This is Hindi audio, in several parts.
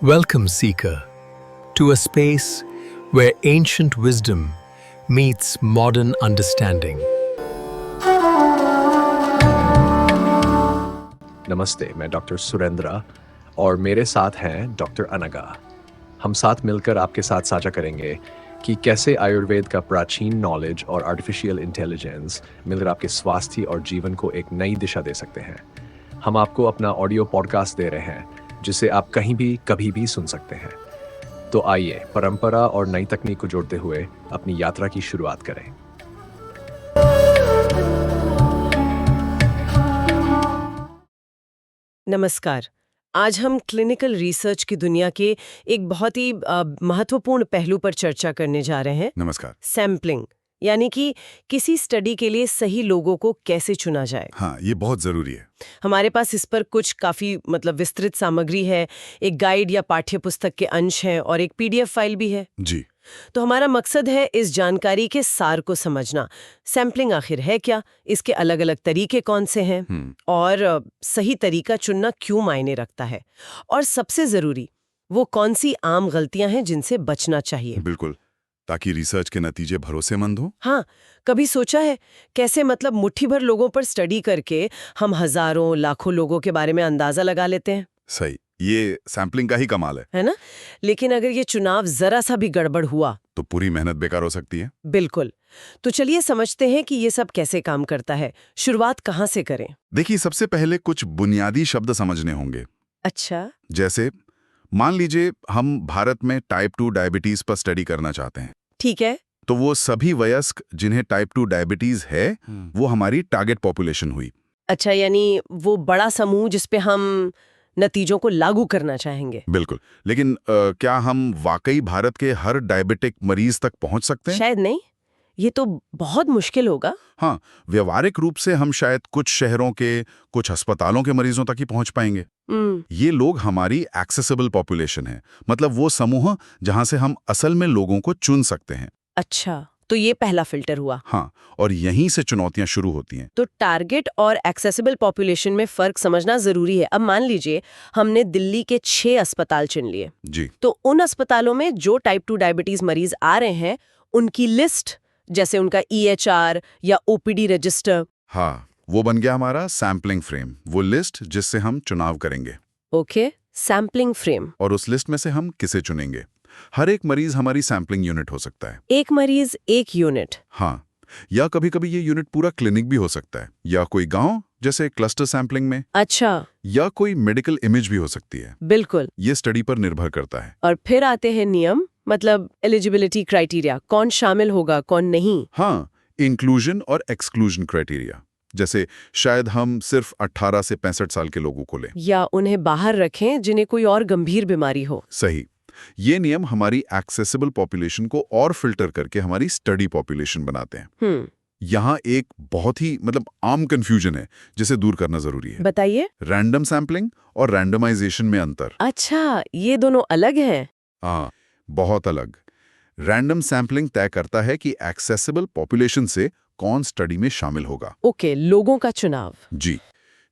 Welcome, Seeker, to a space where ancient wisdom meets modern understanding. नमस्ते, मैं डॉक्टर सुरेंद्र और मेरे साथ हैं डॉक्टर अनगा। हम साथ मिलकर आपके साथ साझा करेंगे कि कैसे आयुर्वेद का प्राचीन नॉलेज और आर्टिफिशियल इंटेलिजेंस मिलकर आपके स्वास्थ्य और जीवन को एक नई दिशा दे सकते हैं। हम आपको अपना ऑडियो पॉडकास्ट दे रहे हैं जिसे आप कहीं भी कभी भी सुन सकते हैं। तो आइए परंपरा और नई तकनीक को जोड़ते हुए अपनी यात्रा की शुरुआत करें। नमस्कार। आज हम क्लिनिकल रिसर्च की दुनिया के एक बहुत ही महत्वपूर्ण पहलू पर चर्चा करने जा रहे हैं। नमस्कार। सैम्पलिंग, यानी कि किसी स्टडी के लिए सही लोगों को कैसे चुना जाए। हाँ, ये बहुत जरूरी है। हमारे पास इस पर कुछ काफी विस्तृत सामग्री है, एक गाइड या पाठ्य पुस्तक के अंश हैं और एक पीडीएफ फाइल भी है। जी। तो हमारा मकसद है इस जानकारी के सार को समझना। सैम्पलिंग आखिर है क्या, इसके अलग अलग तरीके कौन से हैं और सही तरीका चुनना क्यों मायने रखता है, और सबसे जरूरी वो कौन सी आम गलतियां हैं जिनसे बचना चाहिए। बिल्कुल, ताकि रिसर्च के नतीजे भरोसेमंद हो। हाँ, कभी सोचा है कैसे मुट्ठी भर लोगों पर स्टडी करके हम हजारों लाखों लोगों के बारे में अंदाजा लगा लेते हैं। सही, ये सैम्पलिंग का ही कमाल है ना? लेकिन अगर ये चुनाव जरा सा भी गड़बड़ हुआ तो पूरी मेहनत बेकार हो सकती है। बिल्कुल। तो चलिए समझते हैं कि ये सब कैसे काम करता है। शुरुआत कहाँ से करें? देखिए, सबसे पहले कुछ बुनियादी शब्द समझने होंगे। अच्छा। जैसे मान लीजिए हम भारत में टाइप 2 डायबिटीज पर स्टडी करना चाहते हैं। ठीक है। तो वो सभी वयस्क जिन्हें टाइप 2 डायबिटीज है वो हमारी टारगेट पॉपुलेशन हुई। अच्छा, यानी वो बड़ा समूह जिसपे हम नतीजों को लागू करना चाहेंगे। बिल्कुल, लेकिन क्या हम वाकई भारत के हर डायबिटिक मरीज तक पहुंच सकते हैं? शायद नहीं, ये तो बहुत मुश्किल होगा। हाँ, व्यवहारिक रूप से हम शायद कुछ शहरों के कुछ अस्पतालों के मरीजों तक ही पहुंच पाएंगे। ये लोग हमारी एक्सेसिबल पॉपुलेशन है, मतलब वो समूह जहां से हम असल में लोगों को चुन सकते हैं। अच्छा, तो ये पहला फिल्टर हुआ। हाँ, और यहीं से चुनौतियां शुरू होती हैं। तो टारगेट और एक्सेसिबल पॉपुलेशन में फर्क समझना जरूरी है। अब मान लीजिए हमने दिल्ली के 6 अस्पताल चुन लिए। जी। तो उन अस्पतालों में जो टाइप 2 डायबिटीज मरीज आ रहे हैं उनकी लिस्ट, जैसे उनका EHR या OPD रजिस्टर। हाँ, वो बन गया हमारा सैम्पलिंग फ्रेम, वो लिस्ट जिससे हम चुनाव करेंगे। Okay, sampling frame. और उस लिस्ट में से हम किसे चुनेंगे? हर एक मरीज हमारी सैम्पलिंग यूनिट हो सकता है। एक मरीज एक यूनिट। हाँ, या कभी कभी ये यूनिट पूरा क्लिनिक भी हो सकता है, या कोई गांव जैसे क्लस्टर सैम्पलिंग में। अच्छा। या कोई मेडिकल इमेज भी हो सकती है। बिल्कुल। ये स्टडी पर निर्भर करता है। और फिर आते हैं नियम, एलिजिबिलिटी क्राइटेरिया, कौन शामिल होगा कौन नहीं। हाँ, इंक्लूजन और एक्सक्लूजन क्राइटेरिया, जैसे शायद हम सिर्फ 18 से 65 साल के लोगों को लें, या उन्हें बाहर रखें जिन्हें कोई और गंभीर बीमारी हो। सही। ये नियम हमारी एक्सेसिबल पॉपुलेशन को और फिल्टर करके हमारी स्टडी पॉपुलेशन बनाते हैं। यहाँ एक बहुत ही आम कंफ्यूजन है जिसे दूर करना जरूरी है। बताइए। रैंडम सैम्पलिंग और रैंडमाइजेशन में अंतर। अच्छा, ये दोनों अलग हैं। हाँ, बहुत अलग। रैंडम सैम्पलिंग तय करता है कि एक्सेसिबल पॉपुलेशन से कौन स्टडी में शामिल होगा। ओके, लोगों का चुनाव। जी,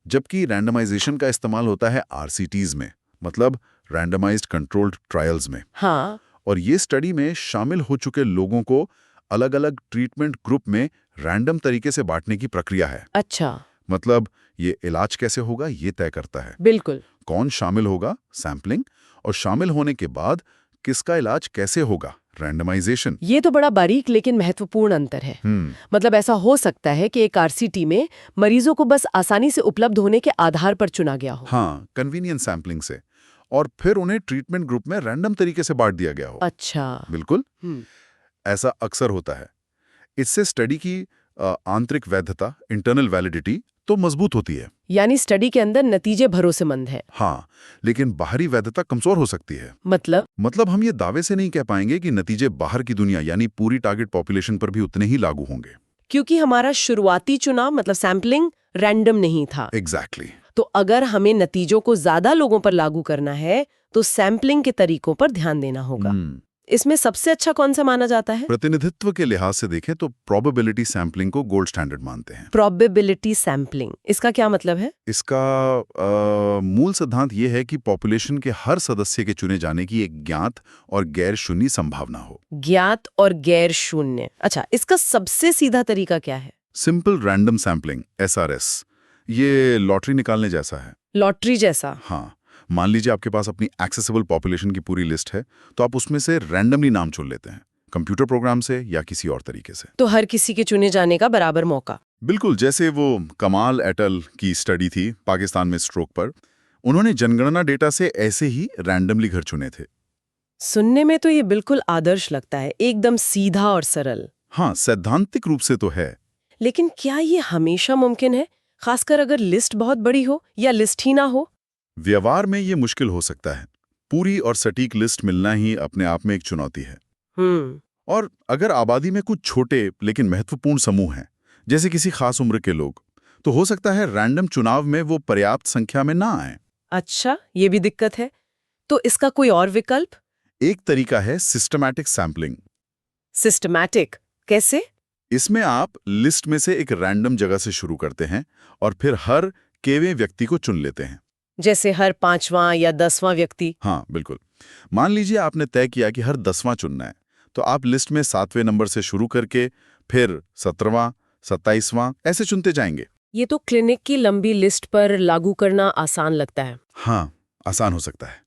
जबकि रैंडमाइजेशन का इस्तेमाल होता है RCTs में, मतलब रैंडमाइज्ड कंट्रोल्ड ट्रायल्स में। हाँ। और ये स्टडी में शामिल हो चुके लोगों को अलग अलग ट्रीटमेंट ग्रुप में रैंडम तरीके से बांटने की प्रक्रिया है। अच्छा। मतलब ये इलाज कैसे होगा ये तय करता है। बिल्कुल। कौन शामिल होगा, सैम्पलिंग, और शामिल होने के बाद किसका इलाज कैसे होगा, रैंडमाइजेशन। ये तो बड़ा बारीक लेकिन महत्वपूर्ण अंतर है। ऐसा हो सकता है कि एक RCT में मरीजों को बस आसानी से उपलब्ध होने के आधार पर चुना गया हो। हाँ, कन्वीनियंस सैम्पलिंग से, और फिर उन्हें ट्रीटमेंट ग्रुप में रैंडम तरीके से बांट दिया गया हो। अच्छा। बिल्कुल। ऐसा अक्सर होता है। इससे स्टडी की आंतरिक वैधता, इंटरनल वैलिडिटी तो मजबूत होती है, यानी स्टडी के अंदर नतीजे भरोसेमंद है। हाँ, लेकिन बाहरी वैधता कमजोर हो सकती है। मतलब हम ये दावे से नहीं कह पाएंगे कि नतीजे बाहर की दुनिया यानी पूरी टारगेट पॉपुलेशन पर भी उतने ही लागू होंगे, क्योंकि हमारा शुरुआती चुनाव सैम्पलिंग रैंडम नहीं था। एग्जैक्टली। तो अगर हमें नतीजों को ज्यादा लोगों पर लागू करना है तो सैम्पलिंग के तरीकों पर ध्यान देना होगा। इसमें सबसे अच्छा कौन सा माना जाता है? प्रतिनिधित्व के लिहाज से देखें तो प्रोबेबिलिटी सैम्पलिंग को गोल्ड स्टैंडर्ड मानते हैं। प्रोबेबिलिटी सैम्पलिंग, इसका क्या मतलब है? इसका मूल सिद्धांत ये है कि पॉपुलेशन के हर सदस्य के चुने जाने की एक ज्ञात और गैर शून्य संभावना हो। ज्ञात और गैर शून्य। अच्छा, इसका सबसे सीधा तरीका क्या है? सिंपल रैंडम सैम्पलिंग SRS, ये लॉटरी निकालने जैसा है। लॉटरी जैसा? हाँ, मान लीजिए आपके पास अपनी एक्सेसिबल पॉपुलेशन की पूरी लिस्ट है, तो आप उसमें से रैंडमली नाम चुन लेते हैं, कंप्यूटर प्रोग्राम से या किसी और तरीके से। तो हर किसी के चुने जाने का बराबर मौका। बिल्कुल, जैसे वो कमाल एटल की स्टडी थी पाकिस्तान में स्ट्रोक पर, उन्होंने जनगणना डेटा से ऐसे ही रैंडमली घर चुने थे। सुनने में तो ये बिल्कुल आदर्श लगता है, एकदम सीधा और सरल। हाँ, सैद्धांतिक रूप से तो है। लेकिन क्या ये हमेशा मुमकिन है, खासकर अगर लिस्ट बहुत बड़ी हो या लिस्ट ही ना हो? व्यवहार में ये मुश्किल हो सकता है। पूरी और सटीक लिस्ट मिलना ही अपने आप में एक चुनौती है। और अगर आबादी में कुछ छोटे लेकिन महत्वपूर्ण समूह हैं, जैसे किसी खास उम्र के लोग, तो हो सकता है रैंडम चुनाव में वो पर्याप्त संख्या में ना आए। अच्छा, ये भी दिक्कत है। तो इसका कोई और विकल्प? एक तरीका है सिस्टमैटिक सैम्पलिंग। सिस्टमैटिक कैसे? इसमें आप लिस्ट में से एक रैंडम जगह से शुरू करते हैं और फिर हर केवें व्यक्ति को चुन लेते हैं। जैसे हर 5वां या 10वां व्यक्ति? हाँ, बिल्कुल। मान लीजिए आपने तय किया कि हर 10वां चुनना है, तो आप लिस्ट में 7वें नंबर से शुरू करके फिर 17वां, 27वां ऐसे चुनते जाएंगे। ये तो क्लिनिक की लंबी लिस्ट पर लागू करना आसान लगता है। हाँ, आसान हो सकता है,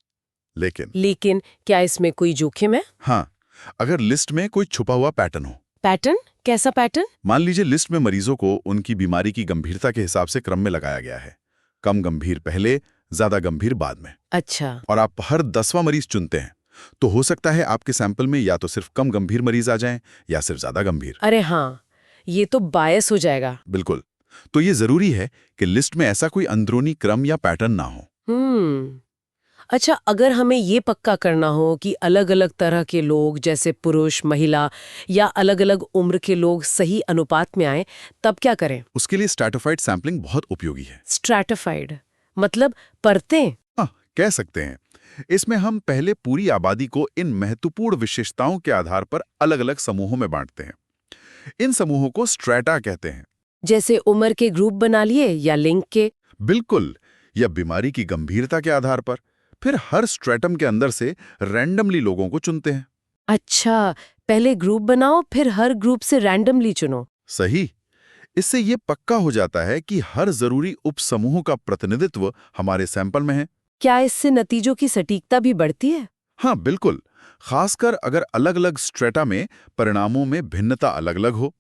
लेकिन क्या इसमें कोई जोखिम है? हाँ, अगर लिस्ट में कोई छुपा हुआ पैटर्न हो। पैटर्न? कैसा पैटर्न? मान लीजिए लिस्ट में मरीजों को उनकी बीमारी की गंभीरता के हिसाब से क्रम में लगाया गया है, कम गंभीर पहले, ज्यादा गंभीर बाद में। अच्छा। और आप हर 10वां मरीज चुनते हैं, तो हो सकता है आपके सैंपल में या तो सिर्फ कम गंभीर मरीज आ जाएं या सिर्फ ज्यादा गंभीर। अरे हाँ, ये तो बायस हो जाएगा। बिल्कुल। तो ये जरूरी है कि लिस्ट में ऐसा कोई अंदरूनी क्रम या पैटर्न ना हो। अच्छा, अगर हमें ये पक्का करना हो कि अलग-अलग तरह के लोग, जैसे पुरुष, महिला या अलग-अलग उम्र के लोग सही अनुपात में आए, तब क्या करें? उसके लिए स्ट्रैटिफाइड सैंपलिंग बहुत उपयोगी है। स्ट्रैटिफाइड मतलब परतें? हाँ, कह सकते हैं। इसमें हम पहले पूरी आबादी को इन महत्वपूर्ण विशेषताओं के आधार पर अलग-अलग समूहों में बांटते हैं। इन समूहों को स्ट्रैटा कहते हैं। जैसे उम्र के ग्रुप बना लिए या लिंग के? बिल्कुल, या बीमारी की गंभीरता के आधार पर। फिर हर स्ट्रैटम के अंदर से रैंडमली लोगों को चुनते हैं। अच्छा, पहले ग्रुप बनाओ, फिर हर ग्रुप से रैंडमली चुनो। सही। इससे ये पक्का हो जाता है कि हर जरूरी उपसमूह का प्रतिनिधित्व हमारे सैंपल में है। क्या इससे नतीजों की सटीकता भी बढ़ती है? हाँ, बिल्कुल। खासकर अगर अलग-अलग स्ट्रेटा में परिणामों में भिन्नता अलग-अलग हो।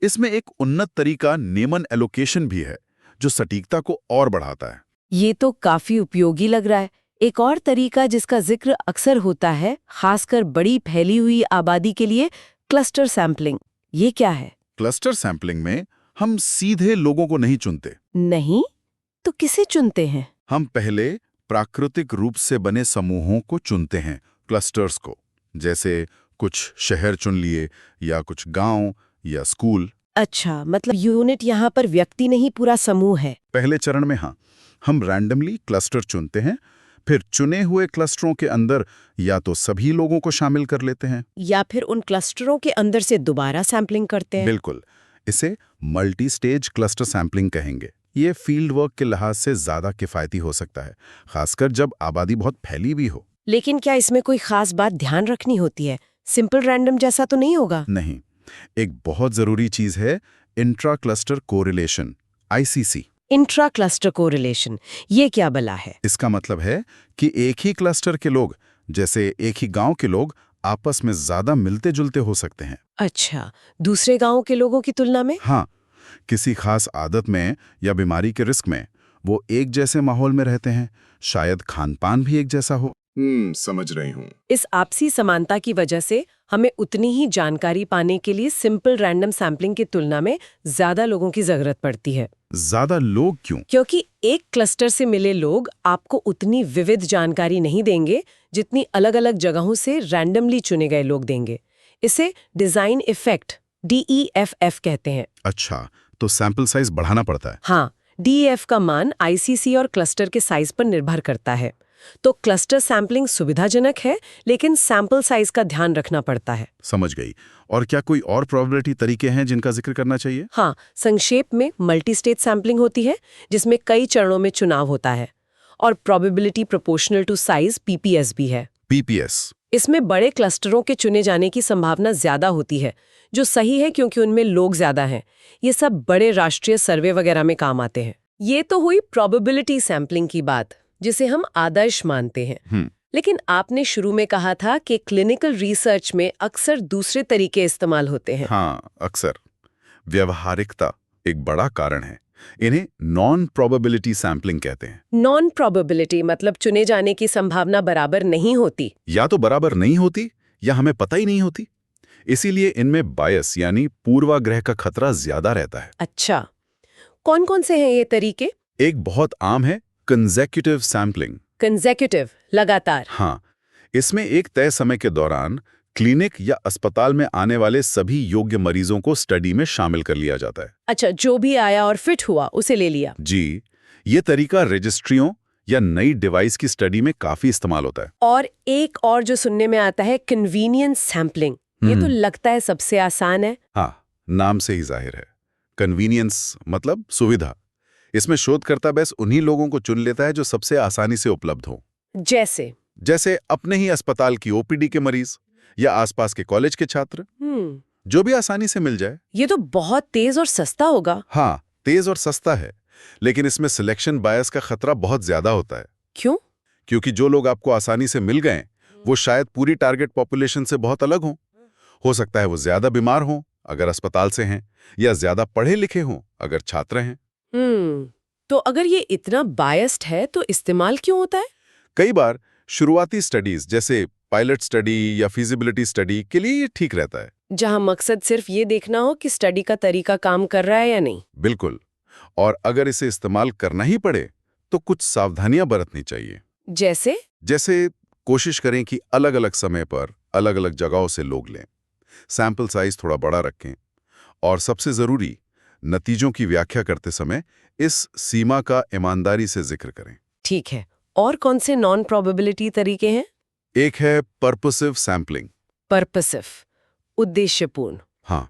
इसमें एक उन्नत तरीका नेमन एलोकेशन भी है, जो सटीकता को और बढ़ाता है। ये तो काफी उपयोगी लग रहा है। एक और तरीका जिसका जिक्र अक्सर होता है, खासकर बड़ी फैली हुई आबादी के लिए, क्लस्टर सैंपलिंग। ये क्या है? क्लस्टर सैंपलिंग में हम सीधे लोगों को नहीं चुनते। नहीं? तो किसे चुनते हैं? हम पहले प्राकृतिक रूप से बने समूहों को चुनते हैं, क्लस्टर्स को। जैसे कुछ शहर चुन लिए या कुछ गांव या स्कूल। अच्छा, मतलब यूनिट यहाँ पर व्यक्ति नहीं, पूरा समूह है। पहले चरण में हाँ, हम रैंडमली क्लस्टर चुनते हैं, फिर चुने हुए क्लस्टरों के अंदर या तो सभी लोगों को शामिल कर लेते हैं या फिर उन क्लस्टरों के अंदर से दोबारा सैंपलिंग करते हैं। बिल्कुल। इसे मल्टी स्टेज क्लस्टर सैंपलिंग कहेंगे। ये फील्ड वर्क के लिहाज से ज्यादा किफायती हो सकता है, खासकर जब आबादी बहुत फैली भी हो। लेकिन क्या इसमें कोई खास बात ध्यान रखनी होती है? सिंपल रैंडम जैसा तो नहीं होगा? नहीं, एक बहुत जरूरी चीज है intra cluster correlation, ICC। Intra cluster correlation, ये क्या बला है? इसका मतलब है कि एक ही क्लस्टर के लोग, जैसे एक ही गांव के लोग, आपस में ज्यादा मिलते जुलते हो सकते हैं। अच्छा, दूसरे गांवों के लोगों की तुलना में? हाँ, किसी खास आदत में या बीमारी के रिस्क में वो एक जैसे माहौल में रहते हैं, शायद खान-पान भी एक जैसा हो। समझ रही हूँ। इस आपसी समानता की वजह से हमें उतनी ही जानकारी पाने के लिए सिंपल रैंडम सैंपलिंग की तुलना में ज्यादा लोगों की जरूरत पड़ती है। ज्यादा लोग क्यों? क्योंकि एक क्लस्टर से मिले लोग आपको उतनी विविध जानकारी नहीं देंगे जितनी अलग-अलग जगहों से रैंडमली चुने गए लोग देंगे। इसे डिजाइन इफेक्ट, DEFF कहते हैं। अच्छा, तो सैंपल साइज बढ़ाना पड़ता है। हाँ, DEF का मान ICC और क्लस्टर के साइज पर निर्भर करता है। तो क्लस्टर सैम्पलिंग सुविधाजनक है, लेकिन सैंपल साइज का ध्यान रखना पड़ता है। समझ गई। और क्या कोई और प्रोबेबिलिटी तरीके हैं जिनका जिक्र करना चाहिए? हाँ, संक्षेप में मल्टी स्टेज सैम्पलिंग होती है, जिसमें कई चरणों में चुनाव होता है। और probability proportional to size PPS भी है। PPS। इसमें बड़े क्लस्टरों के चुने जाने की संभावना ज्यादा होती है, जो सही है क्योंकि उनमें लोग ज्यादा हैं। ये सब बड़े राष्ट्रीय सर्वे वगैरह में काम आते हैं। ये तो हुई प्रोबेबिलिटी सैम्पलिंग की बात, जिसे हम आदर्श मानते हैं। लेकिन आपने शुरू में कहा था कि क्लिनिकल रिसर्च में अक्सर दूसरे तरीके इस्तेमाल होते हैं। हाँ, अक्सर। व्यवहारिकता एक बड़ा कारण है। इन्हें नॉन प्रोबेबिलिटी सैम्पलिंग कहते हैं। नॉन प्रोबेबिलिटी मतलब चुने जाने की संभावना बराबर नहीं होती। या तो बराबर नहीं होती या हमें पता ही नहीं होती। इसीलिए इनमें बायस यानी पूर्वाग्रह का खतरा ज्यादा रहता है। अच्छा, कौन कौन से हैं ये तरीके? एक बहुत आम है कंसेक्यूटिव सैम्पलिंग। कंसेक्यूटिव, लगातार। हाँ, इसमें एक तय समय के दौरान क्लिनिक या अस्पताल में आने वाले सभी योग्य मरीजों को स्टडी में शामिल कर लिया जाता है। अच्छा, जो भी आया और फिट हुआ उसे ले लिया। जी, ये तरीका रजिस्ट्रियों या नई डिवाइस की स्टडी में काफी इस्तेमाल होता है। और एक और जो सुनने में आता है कन्वीनियंस सैम्पलिंग। ये तो लगता है सबसे आसान है। हाँ, नाम से ही जाहिर है। कन्वीनियंस मतलब सुविधा। इसमें शोधकर्ता बस उन्हीं लोगों को चुन लेता है जो सबसे आसानी से उपलब्ध हो। जैसे अपने ही अस्पताल की OPD के मरीज या आसपास के कॉलेज के छात्र, जो भी आसानी से मिल जाए। ये तो बहुत तेज और सस्ता होगा। हाँ, तेज और सस्ता है, लेकिन इसमें सिलेक्शन बायस का खतरा बहुत ज्यादा होता है। क्यों? क्योंकि जो लोग आपको आसानी से मिल गए वो शायद पूरी टारगेट पॉपुलेशन से बहुत अलग हों। हो सकता है वो ज्यादा बीमार हों अगर अस्पताल से हैं, या ज्यादा पढ़े लिखे हों अगर छात्र हैं। तो अगर ये इतना बायस्ड है तो इस्तेमाल क्यों होता है? कई बार शुरुआती स्टडीज जैसे पायलट स्टडी या फिजिबिलिटी स्टडी के लिए ये ठीक रहता है, जहां मकसद सिर्फ ये देखना हो कि स्टडी का तरीका काम कर रहा है या नहीं। बिल्कुल। और अगर इसे इस्तेमाल करना ही पड़े तो कुछ सावधानियां बरतनी चाहिए। जैसे कोशिश करें कि अलग अलग समय पर अलग अलग जगहों से लोग लें, सैंपल साइज थोड़ा बड़ा रखें, और सबसे जरूरी, नतीजों की व्याख्या करते समय इस सीमा का ईमानदारी से जिक्र करें। ठीक है। और कौन से नॉन प्रोबेबिलिटी तरीके हैं? एक है पर्पसिव सैंपलिंग। पर्पसिव, उद्देश्यपूर्ण। हाँ,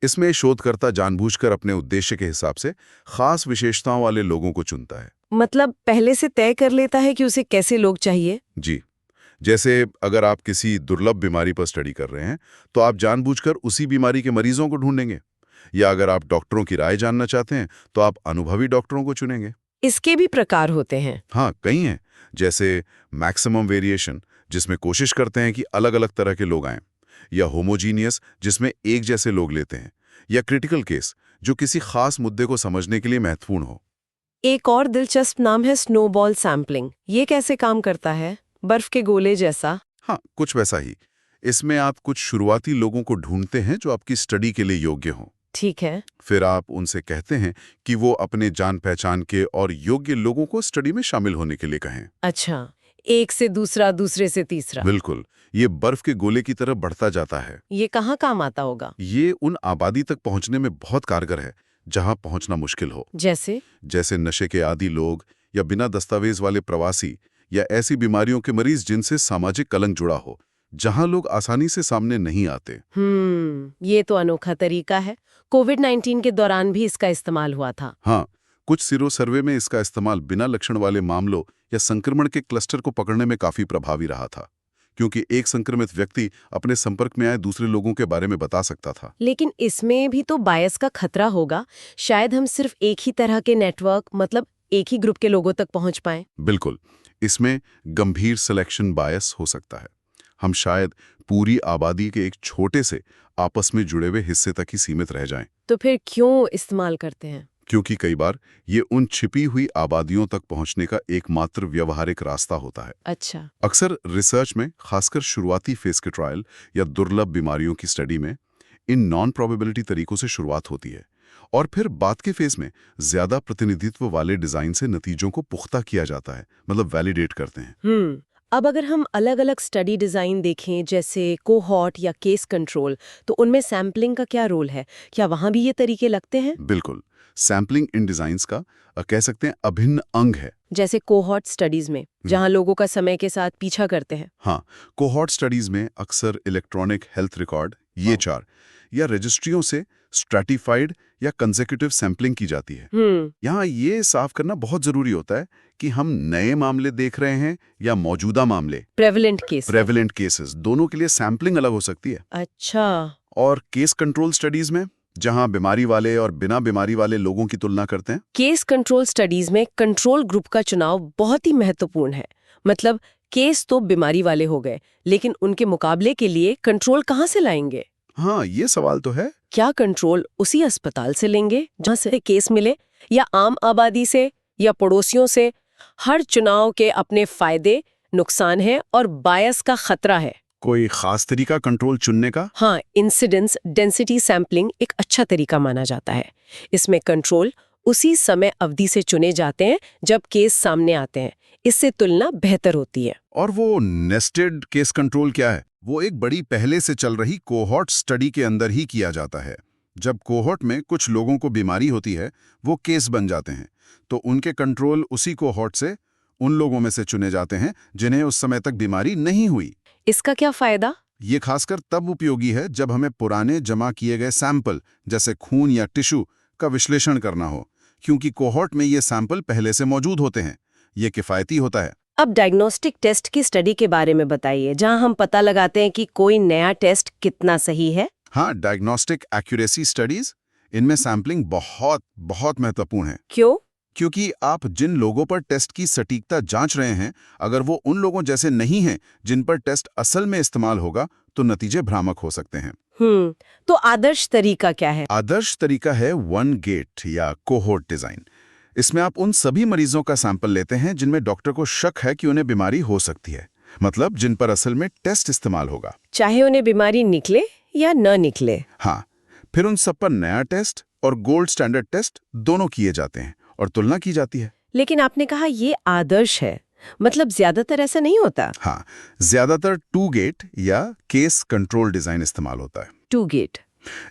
इसमें शोधकर्ता जानबूझकर अपने उद्देश्य के हिसाब से खास विशेषताओं वाले लोगों को चुनता है। मतलब पहले से तय कर लेता है कि उसे कैसे लोग चाहिए। जी, जैसे अगर आप किसी दुर्लभ बीमारी पर स्टडी कर रहे हैं तो आप जानबूझकर उसी बीमारी के मरीजों को ढूंढेंगे, या अगर आप डॉक्टरों की राय जानना चाहते हैं तो आप अनुभवी डॉक्टरों को चुनेंगे। इसके भी प्रकार होते हैं? हाँ, कई हैं। जैसे मैक्सिमम वेरिएशन, जिसमें कोशिश करते हैं कि अलग अलग तरह के लोग आएं, या होमोजीनियस, जिसमें एक जैसे लोग लेते हैं, या क्रिटिकल केस, जो किसी खास मुद्दे को समझने के लिए महत्वपूर्ण हो। एक और दिलचस्प नाम है स्नोबॉल सैम्पलिंग। ये कैसे काम करता है? बर्फ के गोले जैसा? हाँ, कुछ वैसा ही। इसमें आप कुछ शुरुआती लोगों को ढूंढते हैं जो आपकी स्टडी के लिए योग्य हों। ठीक है। फिर आप उनसे कहते हैं कि वो अपने जान पहचान के और योग्य लोगों को स्टडी में शामिल होने के लिए कहें। अच्छा, एक से दूसरा, दूसरे से तीसरा। बिल्कुल, ये बर्फ के गोले की तरफ बढ़ता जाता है। ये कहाँ काम आता होगा? ये उन आबादी तक पहुंचने में बहुत कारगर है जहां पहुंचना मुश्किल हो। जैसे नशे के आदी लोग, या बिना दस्तावेज वाले प्रवासी, या ऐसी बीमारियों के मरीज जिनसे सामाजिक कलंक जुड़ा हो, जहां लोग आसानी से सामने नहीं आते। ये तो अनोखा तरीका है। कोविड-19 के दौरान भी इसका इस्तेमाल हुआ था। हाँ, कुछ सीरो सर्वे में इसका इस्तेमाल बिना लक्षण वाले मामलों या संक्रमण के क्लस्टर को पकड़ने में काफी प्रभावी रहा था, क्योंकि एक संक्रमित व्यक्ति अपने संपर्क में आए दूसरे लोगों के बारे में बता सकता था। लेकिन इसमें भी तो बायस का खतरा होगा। शायद हम सिर्फ एक ही तरह के नेटवर्क, मतलब एक ही ग्रुप के लोगों तक पहुंच पाएं। बिल्कुल, इसमें गंभीर सिलेक्शन बायस हो सकता है। हम शायद पूरी आबादी के एक छोटे से आपस में जुड़े हुए हिस्से तक ही सीमित रह जाएं। तो फिर क्यों इस्तेमाल करते हैं? क्योंकि कई बार ये उन छिपी हुई आबादियों तक पहुंचने का एकमात्र व्यवहारिक रास्ता होता है। अच्छा। अक्सर रिसर्च में, खासकर शुरुआती फेज के ट्रायल या दुर्लभ बीमारियों की स्टडी में, इन नॉन प्रोबेबिलिटी तरीकों से शुरुआत होती है, और फिर बाद के फेज में ज्यादा प्रतिनिधित्व वाले डिजाइन से नतीजों को पुख्ता किया जाता है, मतलब वैलिडेट करते हैं। अब अगर हम अलग अलग स्टडी डिजाइन देखें, जैसे कोहॉर्ट या केस कंट्रोल, तो उनमें सैम्पलिंग का क्या रोल है? क्या वहां भी ये तरीके लगते हैं? बिल्कुल, सैम्पलिंग इन डिजाइन्स का कह सकते हैं अभिन्न अंग है। जैसे कोहॉर्ट स्टडीज में जहां लोगों का समय के साथ पीछा करते हैं। हाँ, कोहॉर्ट स्टडीज में अक्सर इलेक्ट्रॉनिक हेल्थ रिकॉर्ड ये चार या रजिस्ट्रियों से स्ट्रैटिफाइड या कंसेक्यूटिव सैम्पलिंग की जाती है। यहाँ ये साफ करना बहुत जरूरी होता है कि हम नए मामले देख रहे हैं या मौजूदा मामले, प्रेवलेंट केसेस, दोनों के लिए सैम्पलिंग अलग हो सकती है। अच्छा। और केस कंट्रोल स्टडीज में जहां बीमारी वाले और बिना बीमारी वाले लोगों की तुलना करते हैं। केस कंट्रोल स्टडीज में कंट्रोल ग्रुप का चुनाव बहुत ही महत्वपूर्ण है। मतलब केस तो बीमारी वाले हो गए, लेकिन उनके मुकाबले के लिए कंट्रोल कहाँ से लाएंगे? हाँ, ये सवाल तो है। क्या कंट्रोल उसी अस्पताल से लेंगे जहां से केस मिले, या आम आबादी से, या पड़ोसियों से? हर चुनाव के अपने फायदे, नुकसान है और बायस का खतरा है। कोई खास तरीका कंट्रोल चुनने का? हाँ, इंसिडेंस डेंसिटी सैम्पलिंग एक अच्छा तरीका माना जाता है। इसमें कंट्रोल उसी समय अवधि से चुने जाते हैं जब केस सामने आते हैं। इससे तुलना बेहतर होती है। और वो नेस्टेड केस कंट्रोल क्या है? वो एक बड़ी पहले से चल रही कोहॉर्ट स्टडी के अंदर ही किया जाता है। जब कोहॉर्ट में कुछ लोगों को बीमारी होती है, वो केस बन जाते हैं, तो उनके कंट्रोल उसी कोहॉर्ट से उन लोगों में से चुने जाते हैं जिन्हें उस समय तक बीमारी नहीं हुई। इसका क्या फायदा? ये खासकर तब उपयोगी है जब हमें पुराने जमा किए गए सैंपल जैसे खून या टिश्यू का विश्लेषण करना हो, क्योंकि कोहॉर्ट में ये सैंपल पहले से मौजूद होते हैं। ये किफायती होता है। अब डायग्नोस्टिक टेस्ट की स्टडी के बारे में बताइए, जहां हम पता लगाते हैं कि कोई नया टेस्ट कितना सही है। हाँ, डायग्नोस्टिक एक्यूरेसी स्टडीज, इनमें सैंपलिंग बहुत बहुत महत्वपूर्ण है। क्यों? क्योंकि आप जिन लोगों पर टेस्ट की सटीकता जांच रहे हैं, अगर वो उन लोगों जैसे नहीं हैं जिन पर टेस्ट असल में इस्तेमाल होगा, तो नतीजे भ्रामक हो सकते हैं। तो आदर्श तरीका क्या है? आदर्श तरीका है वन गेट या कोहोर्ट डिजाइन। इसमें आप उन सभी मरीजों का सैंपल लेते हैं जिनमें डॉक्टर को शक है कि उन्हें बीमारी हो सकती है, मतलब जिन पर असल में टेस्ट इस्तेमाल होगा, चाहे उन्हें बीमारी निकले या न निकले। हाँ, फिर उन सब पर नया टेस्ट और गोल्ड स्टैंडर्ड टेस्ट दोनों किए जाते हैं और तुलना की जाती है। लेकिन आपने कहा ये आदर्श है, मतलब ज्यादातर ऐसा नहीं होता? हाँ, ज्यादातर टू गेट या केस कंट्रोल डिजाइन इस्तेमाल होता है। टू गेट।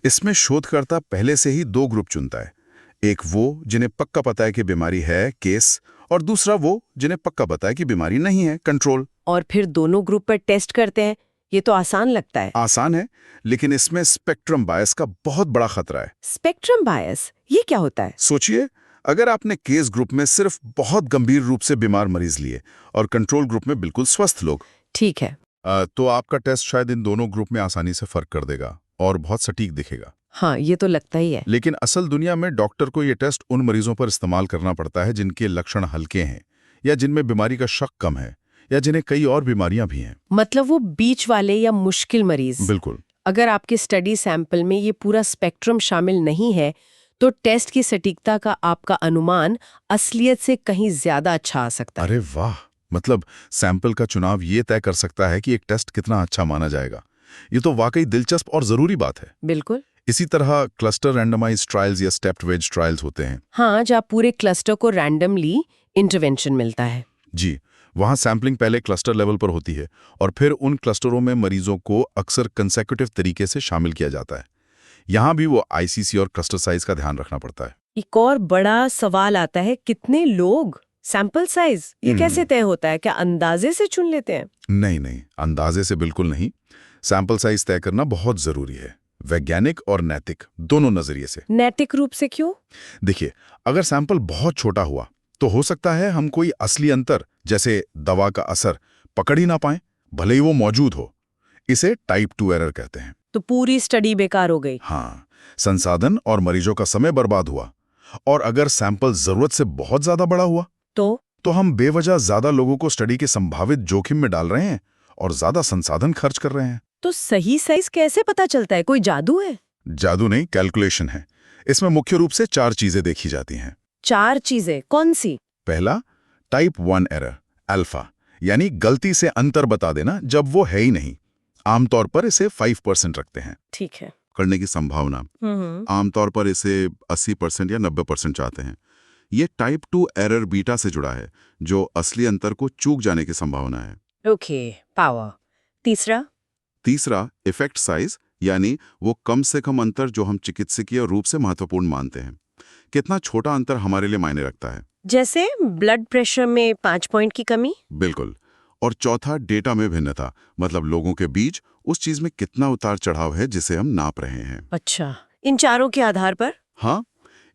इसमें शोधकर्ता पहले से ही दो ग्रुप चुनता है। एक वो जिन्हें पक्का पता है कि बीमारी है, केस, और दूसरा वो जिन्हें पक्का पता है कि बीमारी नहीं है, कंट्रोल। और फिर दोनों ग्रुप पर टेस्ट करते हैं। ये तो आसान लगता है। आसान है, लेकिन इसमें स्पेक्ट्रम बायस का बहुत बड़ा खतरा है। स्पेक्ट्रम बायस, ये क्या होता है? सोचिए, अगर आपने केस ग्रुप में सिर्फ बहुत गंभीर रूप से बीमार मरीज लिए और कंट्रोल ग्रुप में बिल्कुल स्वस्थ लोग, ठीक है, तो आपका टेस्ट शायद इन दोनों ग्रुप में आसानी से फर्क कर देगा और बहुत सटीक दिखेगा। हाँ, ये तो लगता ही है। लेकिन असल दुनिया में डॉक्टर को ये टेस्ट उन मरीजों पर इस्तेमाल करना पड़ता है जिनके लक्षण हल्के हैं, या जिनमें बीमारी का शक कम है, या जिन्हें कई और बीमारियां भी हैं। मतलब वो बीच वाले या मुश्किल मरीज। बिल्कुल। अगर आपके स्टडी सैंपल में ये पूरा स्पेक्ट्रम शामिल नहीं है, तो टेस्ट की सटीकता का आपका अनुमान असलियत से कहीं ज्यादा अच्छा आ सकता है। अरे वाह, मतलब सैंपल का चुनाव ये तय कर सकता है कि एक टेस्ट कितना अच्छा माना जाएगा। ये तो वाकई दिलचस्प और जरूरी बात है। बिल्कुल। इसी तरह क्लस्टर रैंडमाइज्ड ट्रायल्स या स्टेप्ड वेज ट्रायल्स होते हैं। हाँ, जहाँ पूरे क्लस्टर को रैंडमली इंटरवेंशन मिलता है। जी, वहाँ सैंपलिंग पहले क्लस्टर लेवल पर होती है और फिर उन क्लस्टरों में मरीजों को अक्सर कंसेक्यूटिव तरीके से शामिल किया जाता है। यहाँ भी वो आईसीसी और क्लस्टर साइज का ध्यान रखना पड़ता है। एक और बड़ा सवाल आता है, कितने लोग? सैंपल साइज ये कैसे तय होता है? क्या अंदाजे से चुन लेते हैं? नहीं, अंदाजे से बिल्कुल नहीं। सैंपल साइज तय करना बहुत जरूरी है, वैज्ञानिक और नैतिक दोनों नजरिए से। नैतिक रूप से क्यों? देखिए, अगर सैंपल बहुत छोटा हुआ तो हो सकता है हम कोई असली अंतर, जैसे दवा का असर, पकड़ ही ना पाएं, भले ही वो मौजूद हो। इसे टाइप 2 एरर कहते हैं। तो पूरी स्टडी बेकार हो गई। हाँ, संसाधन और मरीजों का समय बर्बाद हुआ। और अगर सैंपल जरूरत से बहुत ज्यादा बड़ा हुआ तो हम बेवजह ज्यादा लोगों को स्टडी के संभावित जोखिम में डाल रहे हैं और ज्यादा संसाधन खर्च कर रहे हैं। तो सही साइज कैसे पता चलता है? कोई जादू है? जादू नहीं, कैलकुलेशन है। इसमें मुख्य रूप से 4 चीजें देखी जाती हैं। 4 चीजें कौन सी? पहला, टाइप 1 एरर, अल्फा, यानी गलती से अंतर बता देना जब वो है ही नहीं। आमतौर पर इसे 5% रखते हैं। ठीक है। करने की संभावना। आमतौर पर इसे 80% या 90% चाहते हैं। ये टाइप 2 एरर बीटा से जुड़ा है, जो असली अंतर को चूक जाने की संभावना है। Okay, power. तीसरा, इफेक्ट साइज, यानी वो कम से कम अंतर जो हम चिकित्सकीय रूप से महत्वपूर्ण मानते हैं। कितना छोटा अंतर हमारे लिए मायने रखता है। जैसे ब्लड प्रेशर में 5 पॉइंट की कमी। बिल्कुल। और चौथा, डेटा में भिन्नता, मतलब लोगों के बीच उस चीज में कितना उतार चढ़ाव है जिसे हम नाप रहे हैं। अच्छा, इन चारों के आधार पर? हाँ,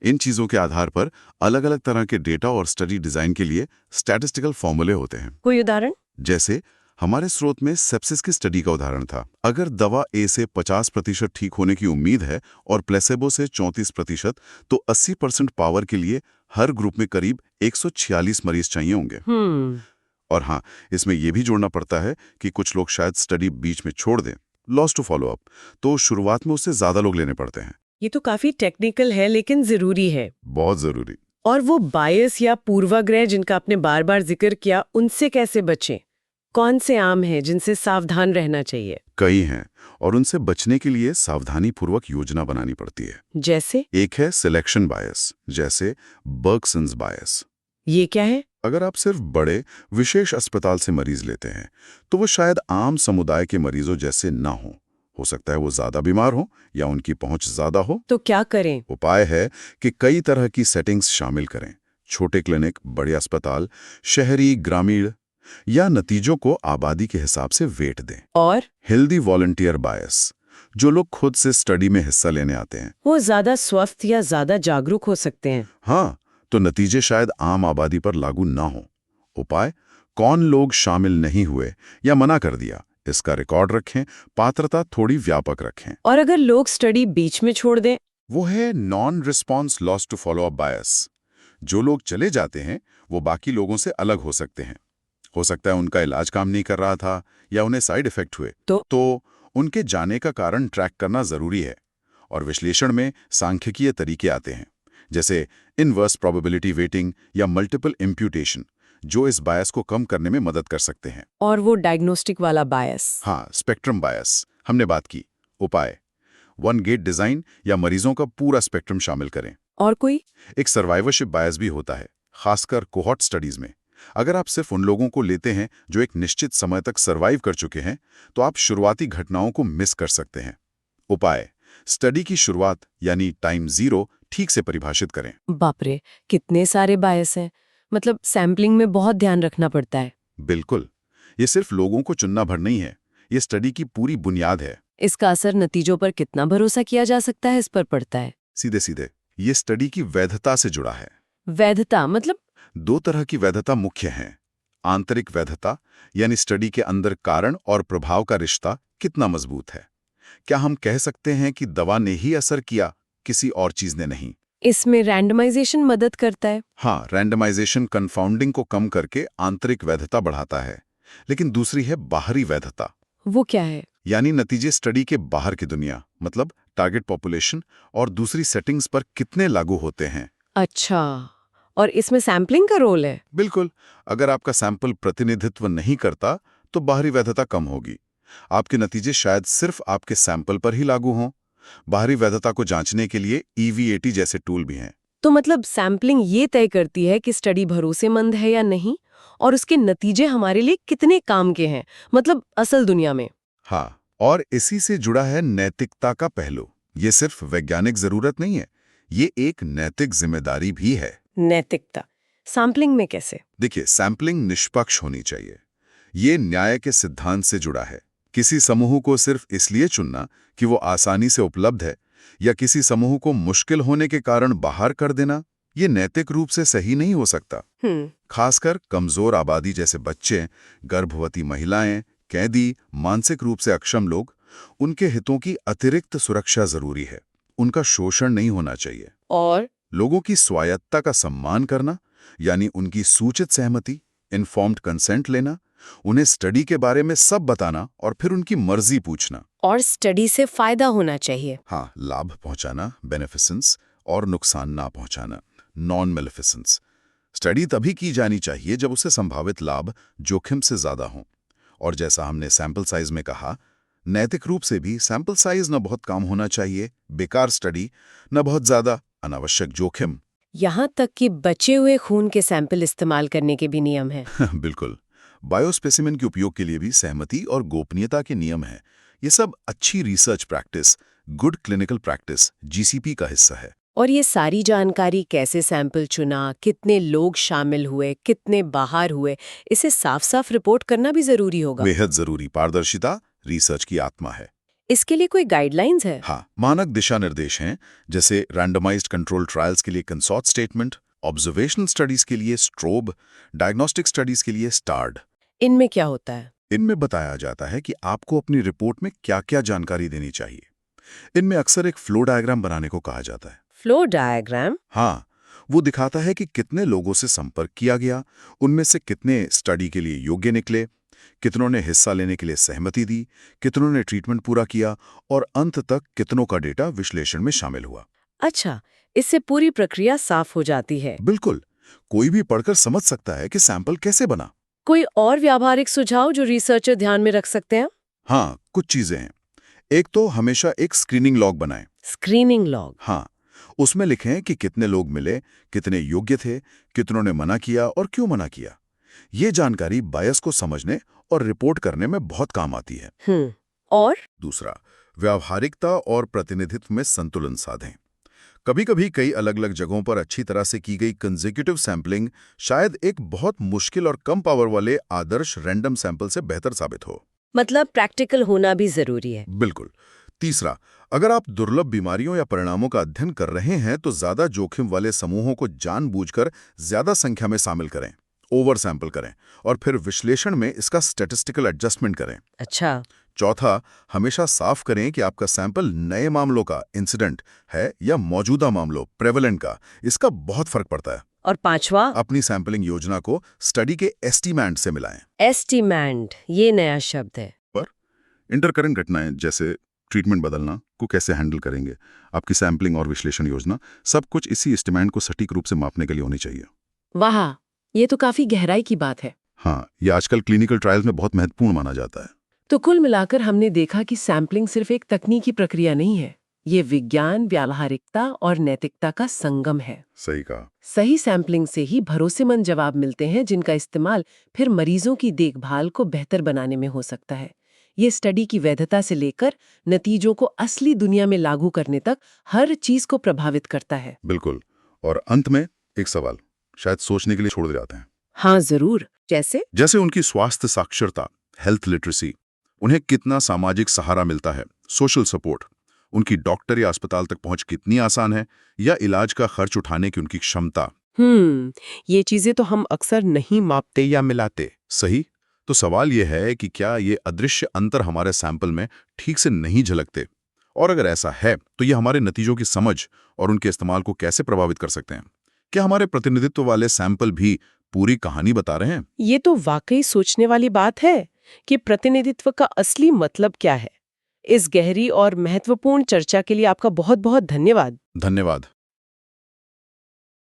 इन चीजों के आधार पर अलग अलग तरह के डेटा और स्टडी डिजाइन के लिए स्टैटिस्टिकल फॉर्मूले होते हैं। कोई उदाहरण? जैसे हमारे स्रोत में सेप्सिस की स्टडी का उदाहरण था। अगर दवा ए से 50% ठीक होने की उम्मीद है और प्लेसेबो से 34%, तो 80% पावर के लिए हर ग्रुप में करीब 146 मरीज चाहिए होंगे। और हाँ, इसमें यह भी जोड़ना पड़ता है कि कुछ लोग शायद स्टडी बीच में छोड़ दें, लॉस टू फॉलो अप, तो शुरुआत में उससे ज्यादा लोग लेने पड़ते हैं। ये तो काफी टेक्निकल है, लेकिन जरूरी है। बहुत जरूरी। और वो बायस या पूर्वाग्रह जिनका आपने बार बार जिक्र किया, उनसे कैसे बचें? कौन से आम हैं जिनसे सावधान रहना चाहिए? कई हैं, और उनसे बचने के लिए सावधानी पूर्वक योजना बनानी पड़ती है। जैसे? एक है सिलेक्शन बायस, जैसे बर्गसन्स बायस। ये क्या है? अगर आप सिर्फ बड़े विशेष अस्पताल से मरीज लेते हैं, तो वो शायद आम समुदाय के मरीजों जैसे ना हो सकता है वो ज्यादा बीमार हो या उनकी पहुंच ज्यादा हो। तो क्या करें? उपाय है कि कई तरह की सेटिंग्स शामिल करें, छोटे क्लिनिक, बड़े अस्पताल, शहरी, ग्रामीण, या नतीजों को आबादी के हिसाब से वेट दें। और हेल्दी वॉलंटियर बायस, जो लोग खुद से स्टडी में हिस्सा लेने आते हैं, वो ज्यादा स्वस्थ या ज्यादा जागरूक हो सकते हैं। हाँ, तो नतीजे शायद आम आबादी पर लागू ना हो। उपाय, कौन लोग शामिल नहीं हुए या मना कर दिया, इसका रिकॉर्ड रखें, पात्रता थोड़ी व्यापक रखें। और अगर लोग स्टडी बीच में छोड़ दें? वो है non response loss to follow up bias. जो लोग चले जाते हैं वो बाकी लोगों से अलग हो सकते हैं। हो सकता है उनका इलाज काम नहीं कर रहा था या उन्हें साइड इफेक्ट हुए, तो उनके जाने का कारण ट्रैक करना जरूरी है। और विश्लेषण में सांख्यिकीय तरीके आते हैं, जैसे इनवर्स प्रोबेबिलिटी वेटिंग या मल्टीपल इम्प्यूटेशन, जो इस बायस को कम करने में मदद कर सकते हैं। और वो डायग्नोस्टिक वाला बायस? हाँ, स्पेक्ट्रम बायस हमने बात की। उपाय, 1 गेट डिजाइन या मरीजों का पूरा स्पेक्ट्रम शामिल करें। और कोई? एक सर्वाइवरशिप बायस भी होता है, खासकर कोहॉर्ट स्टडीज में। अगर आप सिर्फ उन लोगों को लेते हैं जो एक निश्चित समय तक सर्वाइव कर चुके हैं, तो आप शुरुआती घटनाओं को मिस कर सकते हैं। उपाय, स्टडी की शुरुआत यानी टाइम 0 ठीक से परिभाषित करें। बाप रे, कितने सारे बायस हैं। मतलब सैम्पलिंग में बहुत ध्यान रखना पड़ता है। बिल्कुल, ये सिर्फ लोगों को चुनना भर नहीं है, ये स्टडी की पूरी बुनियाद है। इसका असर नतीजों पर कितना भरोसा किया जा सकता है, इस पर पड़ता है। सीधे सीधे ये स्टडी की वैधता से जुड़ा है। वैधता मतलब? 2 तरह की वैधता मुख्य हैं। आंतरिक वैधता, यानी स्टडी के अंदर कारण और प्रभाव का रिश्ता कितना मजबूत है। क्या हम कह सकते हैं कि दवा ने ही असर किया, किसी और चीज ने नहीं? इसमें रैंडमाइजेशन मदद करता है। हाँ, रैंडमाइजेशन कन्फाउंडिंग को कम करके आंतरिक वैधता बढ़ाता है। लेकिन दूसरी है बाहरी वैधता। वो क्या है? यानी नतीजे स्टडी के बाहर की दुनिया, मतलब टारगेट पॉपुलेशन और दूसरी सेटिंग्स पर कितने लागू होते हैं। अच्छा, और इसमें सैम्पलिंग का रोल है? बिल्कुल, अगर आपका सैंपल प्रतिनिधित्व नहीं करता तो बाहरी वैधता कम होगी। आपके नतीजे शायद सिर्फ आपके सैंपल पर ही लागू हों। बाहरी वैधता को जांचने के लिए EVAT जैसे टूल भी हैं। तो मतलब सैम्पलिंग ये तय करती है कि स्टडी भरोसेमंद है या नहीं, और उसके नतीजे हमारे लिए कितने काम के हैं, मतलब असल दुनिया में। हाँ, और इसी से जुड़ा है नैतिकता का पहलू। ये सिर्फ वैज्ञानिक जरूरत नहीं है, ये एक नैतिक जिम्मेदारी भी है। नैतिकता सैम्पलिंग में कैसे? देखिए, सैंपलिंग निष्पक्ष होनी चाहिए। ये न्याय के सिद्धांत से जुड़ा है। किसी समूह को सिर्फ इसलिए चुनना कि वो आसानी से उपलब्ध है, या किसी समूह को मुश्किल होने के कारण बाहर कर देना, ये नैतिक रूप से सही नहीं हो सकता। खासकर कमजोर आबादी जैसे बच्चे, गर्भवती महिलाएं, कैदी, मानसिक रूप से अक्षम लोग, उनके हितों की अतिरिक्त सुरक्षा जरूरी है। उनका शोषण नहीं होना चाहिए। और लोगों की स्वायत्तता का सम्मान करना, यानी उनकी सूचित सहमति, इन्फॉर्म्ड कंसेंट लेना, उन्हें स्टडी के बारे में सब बताना और फिर उनकी मर्जी पूछना। और स्टडी से फायदा होना चाहिए। हाँ, लाभ पहुंचाना, बेनिफिसेंस, और नुकसान ना पहुंचाना, नॉन मेलेफिसेंस। स्टडी तभी की जानी चाहिए जब उसे संभावित लाभ जोखिम से ज्यादा हों। और जैसा हमने सैंपल साइज में कहा, नैतिक रूप से भी सैंपल साइज न बहुत कम होना चाहिए, बेकार स्टडी, न बहुत ज्यादा अनावश्यक जोखिम। यहाँ तक कि बचे हुए खून के सैंपल इस्तेमाल करने के भी नियम हैं। बिल्कुल, बायोस्पेसिमेन के उपयोग के लिए भी सहमति और गोपनीयता के नियम हैं। ये सब अच्छी research practice, good clinical practice, GCP का हिस्सा है। और ये सारी जानकारी कैसे सैंपल चुना, कितने लोग शामिल हुए, कितने बाहर हुए, इसे साफ साफ रिपोर्ट करना भी जरूरी होगा। बेहद जरूरी। पारदर्शिता रिसर्च की आत्मा है। इसके लिए कोई गाइडलाइंस है? हाँ, मानक दिशा निर्देश हैं, जैसे रैंडमाइज्ड कंट्रोल ट्रायल्स के लिए कंसॉर्ट स्टेटमेंट, ऑब्जर्वेशनल स्टडीज के लिए स्ट्रोब, डायग्नोस्टिक स्टडीज के लिए स्टार्ड। इनमें क्या होता है? इनमें बताया जाता है कि आपको अपनी रिपोर्ट में क्या-क्या जानकारी देनी चाहिए। इनमें अक्सर एक फ्लो डायग्राम बनाने को कहा जाता है। Flow diagram? हाँ, वो दिखाता है कि कितने लोगों से संपर्क किया गया, उनमें से कितने स्टडी के लिए योग्य निकले, कितनों ने हिस्सा लेने के लिए सहमति दी, कितनों ने ट्रीटमेंट पूरा किया और अंत तक कितनों का डेटा विश्लेषण में शामिल हुआ। अच्छा, इससे पूरी प्रक्रिया साफ हो जाती है। बिल्कुल, कोई भी पढ़कर समझ सकता है कि सैंपल कैसे बना। कोई और व्यावहारिक सुझाव जो रिसर्चर ध्यान में रख सकते हैं? हाँ, कुछ चीजें हैं। एक तो हमेशा एक स्क्रीनिंग लॉग बनाएं। Screening log? हाँ, उसमें लिखें कि कितने लोग मिले, कितने योग्य थे, कितनों ने मना किया और क्यों मना किया। ये जानकारी बायस को समझने और रिपोर्ट करने में बहुत काम आती है। और दूसरा, व्यावहारिकता और प्रतिनिधित्व में संतुलन साधें। कभी-कभी कई अलग-अलग जगहों पर अच्छी तरह से की गई कंसेक्यूटिव सैंपलिंग शायद एक बहुत मुश्किल और कम पावर वाले आदर्श रैंडम सैंपल से बेहतर साबित हो। मतलब प्रैक्टिकल होना भी जरूरी है। बिल्कुल। तीसरा, अगर आप दुर्लभ बीमारियों या परिणामों का अध्ययन कर रहे हैं तो ज्यादा जोखिम वाले समूहों को जानबूझकर ज्यादा संख्या में शामिल करें, ओवर सैंपल करें और फिर विश्लेषण में इसका स्टैटिस्टिकल एडजस्टमेंट करें। अच्छा। चौथा, हमेशा साफ करें कि आपका सैंपल नए मामलों का इंसिडेंट है या मौजूदा मामलों प्रेवलेंट का। इसका बहुत फर्क पड़ता है। और पांचवा? अपनी सैंपलिंग योजना को स्टडी के एस्टीमेंट से मिलाएं। एस्टीमेंट, ये नया शब्द है। पर इंटरकरेंट घटनाएं जैसे ट्रीटमेंट बदलना को कैसे हैंडल करेंगे, आपकी सैंपलिंग और विश्लेषण योजना, सब कुछ इसी एस्टीमेंट को सटीक रूप से मापने के लिए होनी चाहिए। वाह, ये तो काफी गहराई की बात है। हाँ, ये आजकल क्लिनिकल ट्रायल्स में बहुत महत्वपूर्ण माना जाता है। तो कुल मिलाकर हमने देखा कि सैंपलिंग सिर्फ एक तकनीकी प्रक्रिया नहीं है, ये विज्ञान, व्यावहारिकता और नैतिकता का संगम है। सही कहा। सही सैंपलिंग से ही भरोसेमंद जवाब मिलते हैं जिनका इस्तेमाल फिर मरीजों की देखभाल को बेहतर बनाने में हो सकता है। ये स्टडी की वैधता से लेकर नतीजों को असली दुनिया में लागू करने तक हर चीज को प्रभावित करता है। बिल्कुल। और अंत में एक सवाल शायद सोचने के लिए छोड़ जाते हैं। हाँ जरूर। जैसे उनकी स्वास्थ्य साक्षरता, हेल्थ लिटरेसी, उन्हें कितना सामाजिक सहारा मिलता है, सोशल सपोर्ट, उनकी डॉक्टर या अस्पताल तक पहुंच कितनी आसान है, या इलाज का खर्च उठाने की उनकी क्षमता। ये चीजें तो हम अक्सर नहीं मापते या मिलाते। सही। तो सवाल यह है कि क्या ये अदृश्य अंतर हमारे सैंपल में ठीक से नहीं झलकते, और अगर ऐसा है तो ये हमारे नतीजों की समझ और उनके इस्तेमाल को कैसे प्रभावित कर सकते हैं। क्या हमारे प्रतिनिधित्व वाले सैंपल भी पूरी कहानी बता रहे हैं? ये तो वाकई सोचने वाली बात है कि प्रतिनिधित्व का असली मतलब क्या है। इस गहरी और महत्वपूर्ण चर्चा के लिए आपका बहुत बहुत धन्यवाद। धन्यवाद।